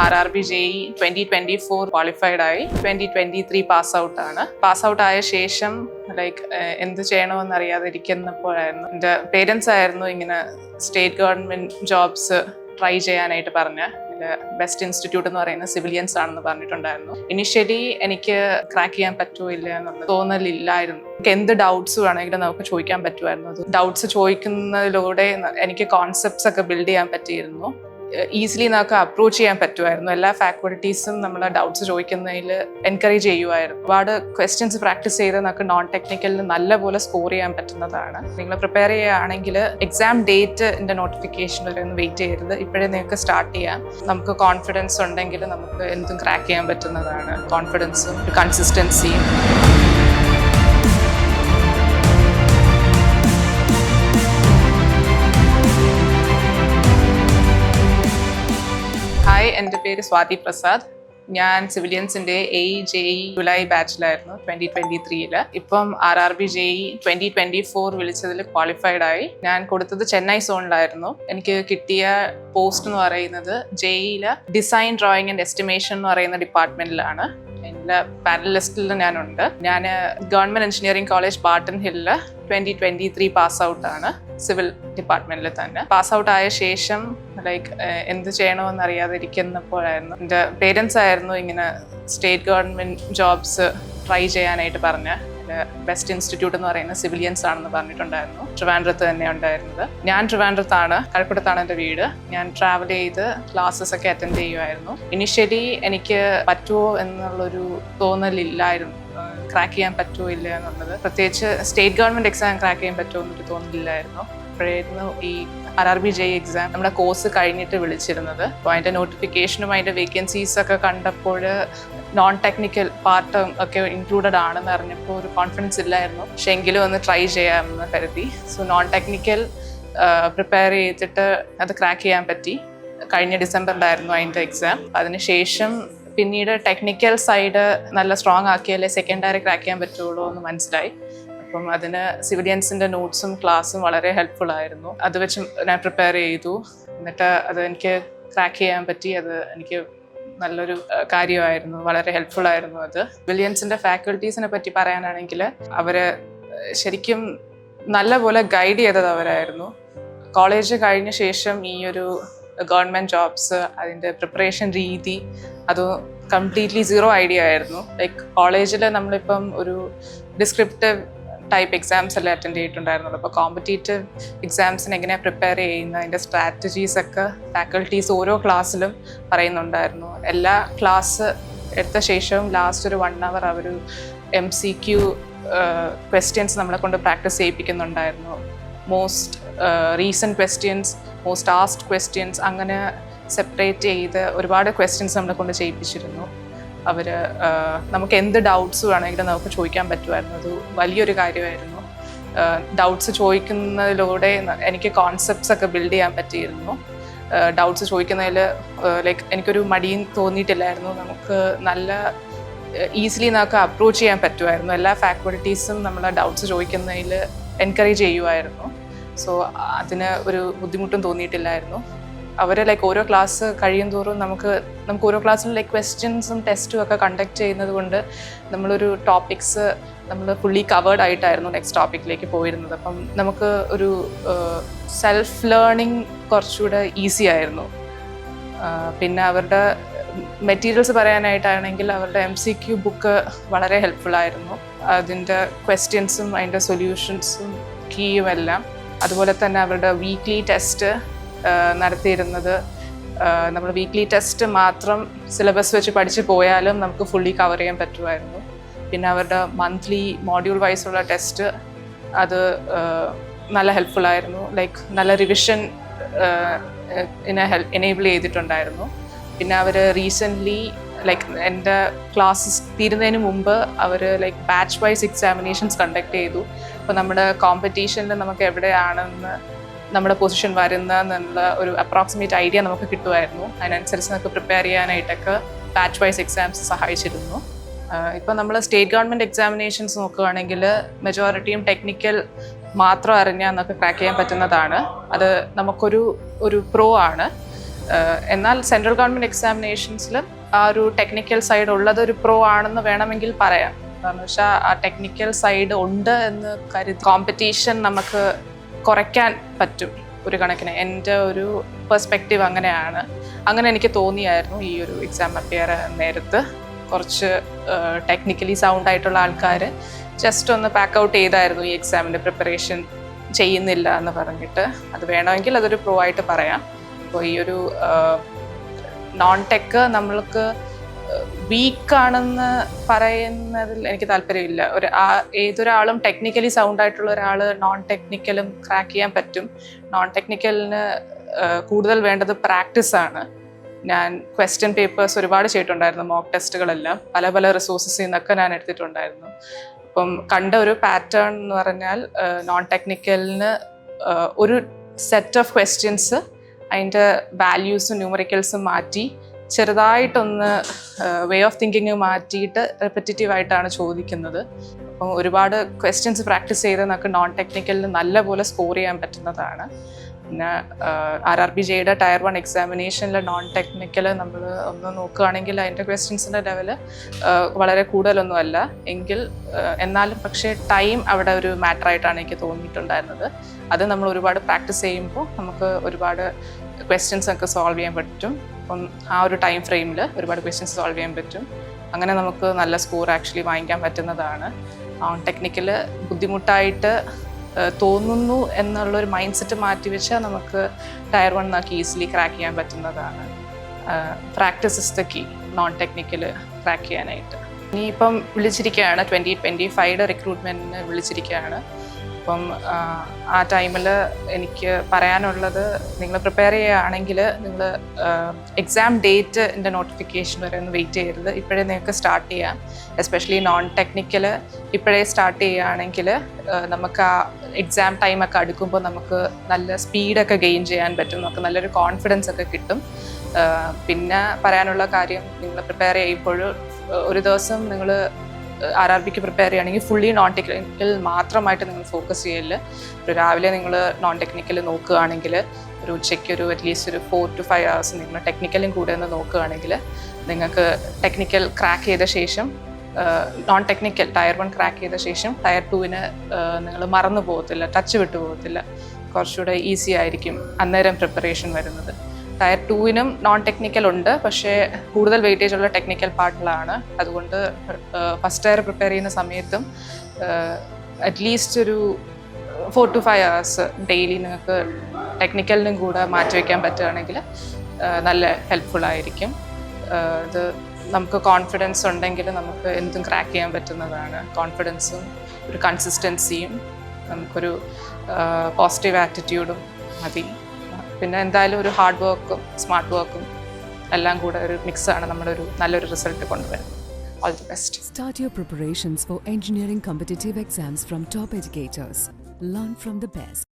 RRB-JEE 2024 qualified ആയി 2023 pass out ആണ്. Pass out ആയ ശേഷം എന്ത് ചെയ്യണമെന്ന് അറിയാതെ ഇരിക്കുന്നപ്പോഴായിരുന്നു എൻ്റെ പേരൻസ് ആയിരുന്നു ഇങ്ങനെ സ്റ്റേറ്റ് ഗവൺമെന്റ് ജോബ്സ് ട്രൈ ചെയ്യാനായിട്ട് പറഞ്ഞ ബെസ്റ്റ് ഇൻസ്റ്റിറ്റ്യൂട്ട് എന്ന് പറയുന്നത് സിവിലിയൻസ് ആണെന്ന് പറഞ്ഞിട്ടുണ്ടായിരുന്നു. ഇനിഷ്യലി എനിക്ക് ക്രാക്ക് ചെയ്യാൻ പറ്റുമോ ഇല്ല എന്നുള്ള തോന്നലില്ലായിരുന്നു. എനിക്ക് എന്ത് ഡൗട്ട്സ് വേണമെങ്കിലും നമുക്ക് ചോദിക്കാൻ പറ്റുമായിരുന്നു. അത് ഡൗട്ട്സ് ചോദിക്കുന്നതിലൂടെ എനിക്ക് കോൺസെപ്റ്റ്സ് ഒക്കെ ബിൽഡ് ചെയ്യാൻ പറ്റിയിരുന്നു. ഈസിലി നമുക്ക് അപ്രോച്ച് ചെയ്യാൻ പറ്റുമായിരുന്നു. എല്ലാ ഫാക്കൽറ്റീസും നമ്മളെ ഡൗട്ട്സ് ചോദിക്കുന്നതിൽ എൻകറേജ് ചെയ്യുമായിരുന്നു. ഒരുപാട് ക്വസ്റ്റ്യൻസ് പ്രാക്ടീസ് ചെയ്ത് നമുക്ക് നോൺ ടെക്നിക്കലിന് നല്ലപോലെ സ്കോർ ചെയ്യാൻ പറ്റുന്നതാണ്. നിങ്ങൾ പ്രിപ്പയർ ചെയ്യുകയാണെങ്കിൽ എക്സാം ഡേറ്റിൻ്റെ നോട്ടിഫിക്കേഷൻ വരെ ഒന്ന് വെയിറ്റ് ചെയ്യരുത്. ഇപ്പോഴേ നിങ്ങൾക്ക് സ്റ്റാർട്ട് ചെയ്യാം. നമുക്ക് കോൺഫിഡൻസ് ഉണ്ടെങ്കിൽ നമുക്ക് എന്തും ക്രാക്ക് ചെയ്യാൻ പറ്റുന്നതാണ്. കോൺഫിഡൻസും കൺസിസ്റ്റൻസിയും. ഹായ്, എൻ്റെ പേര് സ്വാതി പ്രസാദ്. ഞാൻ സിവിലിയൻസിൻ്റെ JEE ജൂലൈ ബാച്ചിലായിരുന്നു 2023. ഇപ്പം RRB-JEE 2024 വിളിച്ചതിൽ ക്വാളിഫൈഡ് ആയി. ഞാൻ കൊടുത്തത് ചെന്നൈ സോണിലായിരുന്നു. എനിക്ക് കിട്ടിയ പോസ്റ്റ് എന്ന് പറയുന്നത് JEE design, drawing and estimation എന്ന് പറയുന്ന ഡിപ്പാർട്ട്മെന്റിലാണ്. എൻ്റെ പാനലിസ്റ്റിൽ ഞാനുണ്ട്. ഞാൻ ഗവൺമെന്റ് എഞ്ചിനീയറിംഗ് കോളേജ് ബാട്ടൺ ഹില്ലിൽ 2023 പാസ് ഔട്ട് ആണ്. സിവിൽ ഡിപ്പാർട്ട്മെന്റിൽ തന്നെ. പാസ് ഔട്ട് ആയ ശേഷം എന്ത് ചെയ്യണമെന്ന് അറിയാതെ ഇരിക്കുന്നപ്പോഴായിരുന്നു എൻ്റെ പേരൻസ് ആയിരുന്നു ഇങ്ങനെ സ്റ്റേറ്റ് ഗവൺമെന്റ് ജോബ്സ് ട്രൈ ചെയ്യാനായിട്ട് പറഞ്ഞ ബെസ്റ്റ് ഇൻസ്റ്റിറ്റ്യൂട്ട് എന്ന് പറയുന്നത് സിവിലിയൻസ് ആണെന്ന് പറഞ്ഞിട്ടുണ്ടായിരുന്നു. ട്രിവാൻഡ്രത്ത് തന്നെ ഉണ്ടായിരുന്നത്. ഞാൻ ട്രിവാൻഡ്രത്താണ്, കഴക്കൂട്ടത്താണ് എൻ്റെ വീട്. ഞാൻ ട്രാവൽ ചെയ്ത് ക്ലാസ്സസ് ഒക്കെ അറ്റൻഡ് ചെയ്യുമായിരുന്നു. ഇനിഷ്യലി എനിക്ക് പറ്റുമോ എന്നുള്ളൊരു തോന്നലില്ലായിരുന്നു. ക്രാക്ക് ചെയ്യാൻ പറ്റുമോ ഇല്ല എന്നുള്ളത്. പ്രത്യേകിച്ച് സ്റ്റേറ്റ് ഗവൺമെന്റ് എക്സാം ക്രാക്ക് ചെയ്യാൻ പറ്റുമോ എന്നൊരു തോന്നലില്ലായിരുന്നു. അപ്പോഴായിരുന്നു ഈ RRB-JEE എക്സാം നമ്മുടെ കോഴ്സ് കഴിഞ്ഞിട്ട് വിളിച്ചിരുന്നത്. അപ്പോൾ അതിൻ്റെ നോട്ടിഫിക്കേഷനും അതിൻ്റെ വേക്കൻസീസ് ഒക്കെ കണ്ടപ്പോൾ നോൺ ടെക്നിക്കൽ പാർട്ട് ഒക്കെ ഇൻക്ലൂഡഡ് ആണെന്ന് അറിഞ്ഞപ്പോൾ ഒരു കോൺഫിഡൻസ് ഇല്ലായിരുന്നു. പക്ഷെ എങ്കിലും ഒന്ന് ട്രൈ ചെയ്യാമെന്ന് കരുതി. സോ നോൺ ടെക്നിക്കൽ പ്രിപ്പയർ ചെയ്തിട്ട് അത് ക്രാക്ക് ചെയ്യാൻ പറ്റി. കഴിഞ്ഞ ഡിസംബറിലായിരുന്നു അതിൻ്റെ എക്സാം. അതിനുശേഷം പിന്നീട് ടെക്നിക്കൽ സൈഡ് നല്ല സ്ട്രോങ് ആക്കിയാലേ സെക്കൻഡറി ക്രാക്ക് ചെയ്യാൻ പറ്റുള്ളൂ എന്ന് മനസ്സിലായി. അപ്പം അതിന് സിവിലിയൻസിൻ്റെ നോട്ട്സും ക്ലാസ്സും വളരെ ഹെൽപ്ഫുൾ ആയിരുന്നു. അത് വെച്ച് ഞാൻ പ്രിപ്പയർ ചെയ്തു. എന്നിട്ട് അത് എനിക്ക് ക്രാക്ക് ചെയ്യാൻ പറ്റി. അത് എനിക്ക് നല്ലൊരു കാര്യമായിരുന്നു. വളരെ ഹെൽപ്ഫുൾ ആയിരുന്നു അത്. സിവിലിയൻസിൻ്റെ ഫാക്കൽറ്റീസിനെ പറ്റി പറയാനാണെങ്കിൽ അവർ ശരിക്കും നല്ലപോലെ ഗൈഡ് ചെയ്തത് അവരായിരുന്നു. കോളേജ് കഴിഞ്ഞ ശേഷം ഈ ഒരു ഗവൺമെൻറ് ജോബ്സ്, അതിൻ്റെ പ്രിപ്പറേഷൻ രീതി അത് കംപ്ലീറ്റ്ലി സീറോ ഐഡിയ ആയിരുന്നു. കോളേജിൽ നമ്മളിപ്പം ഒരു ഡിസ്ക്രിപ്റ്റീവ് ടൈപ്പ് എക്സാംസ് എല്ലാം അറ്റൻഡ് ചെയ്തിട്ടുണ്ടായിരുന്നുള്ളൂ. അപ്പോൾ കോമ്പറ്റേറ്റീവ് എക്സാംസിന് എങ്ങനെയാണ് പ്രിപ്പയർ ചെയ്യുന്നത്, അതിൻ്റെ സ്ട്രാറ്റജീസ് ഒക്കെ ഫാക്കൽറ്റീസ് ഓരോ ക്ലാസ്സിലും പറയുന്നുണ്ടായിരുന്നു. എല്ലാ ക്ലാസ് എടുത്ത ശേഷവും ലാസ്റ്റ് ഒരു 1 hour അവർ MCQ ക്വസ്റ്റ്യൻസ് നമ്മളെ കൊണ്ട് പ്രാക്ടീസ് ചെയ്യിപ്പിക്കുന്നുണ്ടായിരുന്നു. Most recent questions, most asked questions, അങ്ങനെ സെപ്പറേറ്റ് ചെയ്ത് ഒരുപാട് ക്വസ്റ്റ്യൻസ് നമ്മളെ കൊണ്ട് ചെയ്യിപ്പിച്ചിരുന്നു. അവർ നമുക്ക് എന്ത് ഡൗട്ട്സ് വേണമെങ്കിലും നമുക്ക് ചോദിക്കാൻ പറ്റുമായിരുന്നു. അത് വലിയൊരു കാര്യമായിരുന്നു. ഡൗട്ട്സ് ചോദിക്കുന്നതിലൂടെ എനിക്ക് കോൺസെപ്റ്റ്സ് ഒക്കെ ബിൽഡ് ചെയ്യാൻ പറ്റിയിരുന്നു. ഡൗട്ട്സ് ചോദിക്കുന്നതിൽ എനിക്കൊരു മടിയും തോന്നിയിട്ടില്ലായിരുന്നു. നമുക്ക് നല്ല ഈസിലി നമുക്ക് അപ്രോച്ച് ചെയ്യാൻ പറ്റുമായിരുന്നു. എല്ലാ ഫാക്കൽറ്റീസും നമ്മളെ ഡൗട്ട്സ് ചോദിക്കുന്നതിൽ എൻകറേജ് ചെയ്യുമായിരുന്നു. സോ അതിന് ഒരു ബുദ്ധിമുട്ടും തോന്നിയിട്ടില്ലായിരുന്നു. അവർ ഓരോ ക്ലാസ് കഴിയും തോറും നമുക്ക് ഓരോ ക്ലാസ്സിലും ക്വസ്റ്റ്യൻസും ടെസ്റ്റും ഒക്കെ കണ്ടക്ട് ചെയ്യുന്നത് കൊണ്ട് നമ്മളൊരു ടോപ്പിക്സ് നമ്മൾ ഫുള്ളി കവേർഡ് ആയിട്ടായിരുന്നു നെക്സ്റ്റ് ടോപ്പിക്കിലേക്ക് പോയിരുന്നത്. അപ്പം നമുക്ക് ഒരു സെൽഫ് ലേണിംഗ് കുറച്ചുകൂടെ ഈസി ആയിരുന്നു. പിന്നെ അവരുടെ മെറ്റീരിയൽസ് പറയാനായിട്ടാണെങ്കിൽ അവരുടെ MCQ ബുക്ക് വളരെ ഹെൽപ്ഫുൾ ആയിരുന്നു. അതിൻ്റെ ക്വസ്റ്റ്യൻസും അതിൻ്റെ സൊല്യൂഷൻസും കീയും എല്ലാം. അതുപോലെ തന്നെ അവരുടെ വീക്ക്ലി ടെസ്റ്റ് നടത്തിയിരുന്നത്, നമ്മൾ വീക്ക്ലി ടെസ്റ്റ് മാത്രം സിലബസ് വെച്ച് പഠിച്ച് പോയാലും നമുക്ക് ഫുള്ളി കവർ ചെയ്യാൻ പറ്റുമായിരുന്നു. പിന്നെ അവരുടെ മന്ത്ലി മോഡ്യൂൾ വൈസുള്ള ടെസ്റ്റ് അത് നല്ല ഹെൽപ്ഫുൾ ആയിരുന്നു. നല്ല റിവിഷൻ എനേബിൾ ചെയ്തിട്ടുണ്ടായിരുന്നു. പിന്നെ അവർ റീസെൻ്റ്ലി എൻ്റെ ക്ലാസ്സസ് തീരുന്നതിന് മുമ്പ് അവർ ബാച്ച് വൈസ് എക്സാമിനേഷൻസ് കണ്ടക്ട് ചെയ്തു. അപ്പോൾ നമ്മുടെ കോമ്പറ്റീഷനിൽ നമുക്ക് എവിടെയാണെന്ന് നമ്മുടെ പൊസിഷൻ വരുന്നതെന്നുള്ള ഒരു അപ്രോക്സിമേറ്റ് ഐഡിയ നമുക്ക് കിട്ടുമായിരുന്നു. അതിനനുസരിച്ച് നമുക്ക് പ്രിപ്പയർ ചെയ്യാനായിട്ടൊക്കെ ബാച്ച് വൈസ് എക്സാംസ് സഹായിച്ചിരുന്നു. ഇപ്പം നമ്മൾ സ്റ്റേറ്റ് ഗവൺമെൻറ് എക്സാമിനേഷൻസ് നോക്കുകയാണെങ്കിൽ മെജോറിറ്റിയും ടെക്നിക്കൽ മാത്രം അറിഞ്ഞാൽ നമുക്ക് ക്രാക്ക് ചെയ്യാൻ പറ്റുന്നതാണ്. അത് നമുക്കൊരു പ്രോ ആണ്. എന്നാൽ സെൻട്രൽ ഗവൺമെൻറ് എക്സാമിനേഷൻസിൽ ആ ഒരു ടെക്നിക്കൽ സൈഡ് ഉള്ളത് ഒരു പ്രോ ആണെന്ന് വേണമെങ്കിൽ പറയാം. കാരണം വെച്ചാൽ ആ ടെക്നിക്കൽ സൈഡ് ഉണ്ട് എന്ന് കരുതി കോമ്പറ്റീഷൻ നമുക്ക് കുറയ്ക്കാൻ പറ്റും ഒരു കണക്കിന്. എൻ്റെ ഒരു പെർസ്പെക്റ്റീവ് അങ്ങനെയാണ്. അങ്ങനെ എനിക്ക് തോന്നിയായിരുന്നു ഈ ഒരു എക്സാം അപ്പിയർ നേരത്ത്. കുറച്ച് ടെക്നിക്കലി സൗണ്ട് ആയിട്ടുള്ള ആൾക്കാർ ജസ്റ്റ് ഒന്ന് പാക്ക് ഔട്ട് ചെയ്തായിരുന്നു ഈ എക്സാമിൻ്റെ പ്രിപ്പറേഷൻ ചെയ്യുന്നില്ല എന്ന് പറഞ്ഞിട്ട്. അത് വേണമെങ്കിൽ അതൊരു പ്രോ ആയിട്ട് പറയാം. അപ്പോൾ ഈ ഒരു നോൺ ടെക്ക് നമ്മൾക്ക് വീക്കാണെന്ന് പറയുന്നതിൽ എനിക്ക് താല്പര്യമില്ല. ഏതൊരാളും ടെക്നിക്കലി സൗണ്ട് ആയിട്ടുള്ള ഒരാൾ നോൺ ടെക്നിക്കലും ക്രാക്ക് ചെയ്യാൻ പറ്റും. നോൺ ടെക്നിക്കലിന് കൂടുതൽ വേണ്ടത് പ്രാക്ടീസാണ്. ഞാൻ ക്വസ്റ്റ്യൻ പേപ്പേഴ്സ് ഒരുപാട് ചെയ്തിട്ടുണ്ടായിരുന്നു, മോക്ക് ടെസ്റ്റുകളെല്ലാം പല പല റിസോഴ്സസിൽ നിന്നൊക്കെ ഞാൻ എടുത്തിട്ടുണ്ടായിരുന്നു. അപ്പം കണ്ട ഒരു പാറ്റേൺ എന്ന് പറഞ്ഞാൽ നോൺ ടെക്നിക്കലിന് ഒരു സെറ്റ് ഓഫ് ക്വസ്റ്റ്യൻസ് അതിൻ്റെ വാല്യൂസും ന്യൂമറിക്കൽസും മാറ്റി ചെറുതായിട്ടൊന്ന് വേ ഓഫ് തിങ്കിങ് മാറ്റിയിട്ട് റെപ്പറ്റേറ്റീവ് ആയിട്ടാണ് ചോദിക്കുന്നത്. അപ്പം ഒരുപാട് ക്വസ്റ്റ്യൻസ് പ്രാക്ടീസ് ചെയ്ത് നമുക്ക് നോൺ ടെക്നിക്കലിന് നല്ലപോലെ സ്കോർ ചെയ്യാൻ പറ്റുന്നതാണ്. പിന്നെ RRBJയുടെ ടയർ 1 എക്സാമിനേഷനിലെ നോൺ ടെക്നിക്കൽ നമ്മൾ ഒന്ന് നോക്കുകയാണെങ്കിൽ അതിൻ്റെ ക്വസ്റ്റ്യൻസിൻ്റെ ലെവൽ വളരെ കൂടുതലൊന്നുമല്ല എങ്കിൽ എന്നാലും പക്ഷേ ടൈം അവിടെ ഒരു മാറ്ററായിട്ടാണ് എനിക്ക് തോന്നിയിട്ടുണ്ടായിരുന്നത്. അത് നമ്മൾ ഒരുപാട് പ്രാക്ടീസ് ചെയ്യുമ്പോൾ നമുക്ക് ഒരുപാട് ക്വസ്റ്റ്യൻസ് ഒക്കെ സോൾവ് ചെയ്യാൻ പറ്റും. അപ്പം ആ ഒരു ടൈം ഫ്രെയിമിൽ ഒരുപാട് ക്വസ്റ്റ്യൻസ് സോൾവ് ചെയ്യാൻ പറ്റും. അങ്ങനെ നമുക്ക് നല്ല സ്കോർ ആക്ച്വലി വാങ്ങിക്കാൻ പറ്റുന്നതാണ്. നോൺ ടെക്നിക്കൽ ബുദ്ധിമുട്ടായിട്ട് തോന്നുന്നു എന്നുള്ളൊരു മൈൻഡ് സെറ്റ് മാറ്റി വെച്ചാൽ നമുക്ക് ടയർ 1 നമുക്ക് ഈസിലി ക്രാക്ക് ചെയ്യാൻ പറ്റുന്നതാണ്. Practice is the key non technical crack ചെയ്യാനായിട്ട്. ഇനിയിപ്പം വിളിച്ചിരിക്കുകയാണ് 2025 റിക്രൂട്ട്മെൻറ്റിന് വിളിച്ചിരിക്കുകയാണ്. അപ്പം ആ ടൈമിൽ എനിക്ക് പറയാനുള്ളത്, നിങ്ങൾ പ്രിപ്പയർ ചെയ്യുകയാണെങ്കിൽ നിങ്ങൾ എക്സാം ഡേറ്റിൻ്റെ നോട്ടിഫിക്കേഷൻ വരെ ഒന്ന് വെയിറ്റ് ചെയ്യരുത്. ഇപ്പോഴേ നിങ്ങൾക്ക് സ്റ്റാർട്ട് ചെയ്യാം. എസ്പെഷ്യലി നോൺ ടെക്നിക്കൽ ഇപ്പോഴേ സ്റ്റാർട്ട് ചെയ്യുകയാണെങ്കിൽ നമുക്ക് ആ എക്സാം ടൈമൊക്കെ അടുക്കുമ്പോൾ നമുക്ക് നല്ല സ്പീഡൊക്കെ ഗെയിൻ ചെയ്യാൻ പറ്റും. നമുക്ക് നല്ലൊരു കോൺഫിഡൻസ് ഒക്കെ കിട്ടും. പിന്നെ പറയാനുള്ള കാര്യം, നിങ്ങൾ പ്രിപ്പയർ ചെയ്യുമ്പോൾ ഒരു ദിവസം നിങ്ങൾ RRBക്ക് പ്രിപ്പയർ ചെയ്യുകയാണെങ്കിൽ ഫുള്ളി നോൺ ടെക്നിക്കൽ മാത്രമായിട്ട് നിങ്ങൾ ഫോക്കസ് ചെയ്യല്. ഒരു രാവിലെ നിങ്ങൾ നോൺ ടെക്നിക്കൽ നോക്കുകയാണെങ്കിൽ ഒരു ഉച്ചയ്ക്ക് ഒരു അറ്റ്ലീസ്റ്റ് ഒരു 4 to 5 hours നിങ്ങൾ ടെക്നിക്കലും കൂടെ ഒന്ന് നോക്കുകയാണെങ്കിൽ നിങ്ങൾക്ക് ടെക്നിക്കൽ ക്രാക്ക് ചെയ്ത ശേഷം നോൺ ടെക്നിക്കൽ ടയർ 1 ക്രാക്ക് ചെയ്ത ശേഷം ടയർ 2വിന് നിങ്ങൾ മറന്നു പോകത്തില്ല, ടച്ച് വിട്ടു പോകത്തില്ല. കുറച്ചുകൂടെ ഈസി ആയിരിക്കും അന്നേരം പ്രിപ്പറേഷൻ വരുന്നത്. ടയർ 2വിനും നോൺ ടെക്നിക്കൽ ഉണ്ട്, പക്ഷേ കൂടുതൽ വെയിറ്റേജ് ഉള്ള ടെക്നിക്കൽ പാർട്ടിലാണ്. അതുകൊണ്ട് ഫസ്റ്റ് ടയർ പ്രിപ്പയർ ചെയ്യുന്ന സമയത്തും അറ്റ്ലീസ്റ്റ് ഒരു 4 to 5 hours ഡെയിലി നിങ്ങൾക്ക് ടെക്നിക്കലിനും കൂടെ മാറ്റിവെക്കാൻ പറ്റുകയാണെങ്കിൽ നല്ല ഹെൽപ്ഫുള്ളായിരിക്കും. ഇത് നമുക്ക് കോൺഫിഡൻസ് ഉണ്ടെങ്കിൽ നമുക്ക് എന്തും ക്രാക്ക് ചെയ്യാൻ പറ്റുന്നതാണ്. കോൺഫിഡൻസും ഒരു കൺസിസ്റ്റൻസിയും നമുക്കൊരു പോസിറ്റീവ് ആറ്റിറ്റ്യൂഡും മതി. പിന്നെ എന്തായാലും ഒരു ഹാർഡ് വർക്കും സ്മാർട്ട് വർക്കും എല്ലാം കൂടെ ഒരു മിക്സാണ് നമ്മുടെ ഒരു നല്ലൊരു റിസൾട്ട് കൊണ്ടുവരുന്നത്. All the best. Start your preparations for engineering competitive exams from top educators. Learn from the best.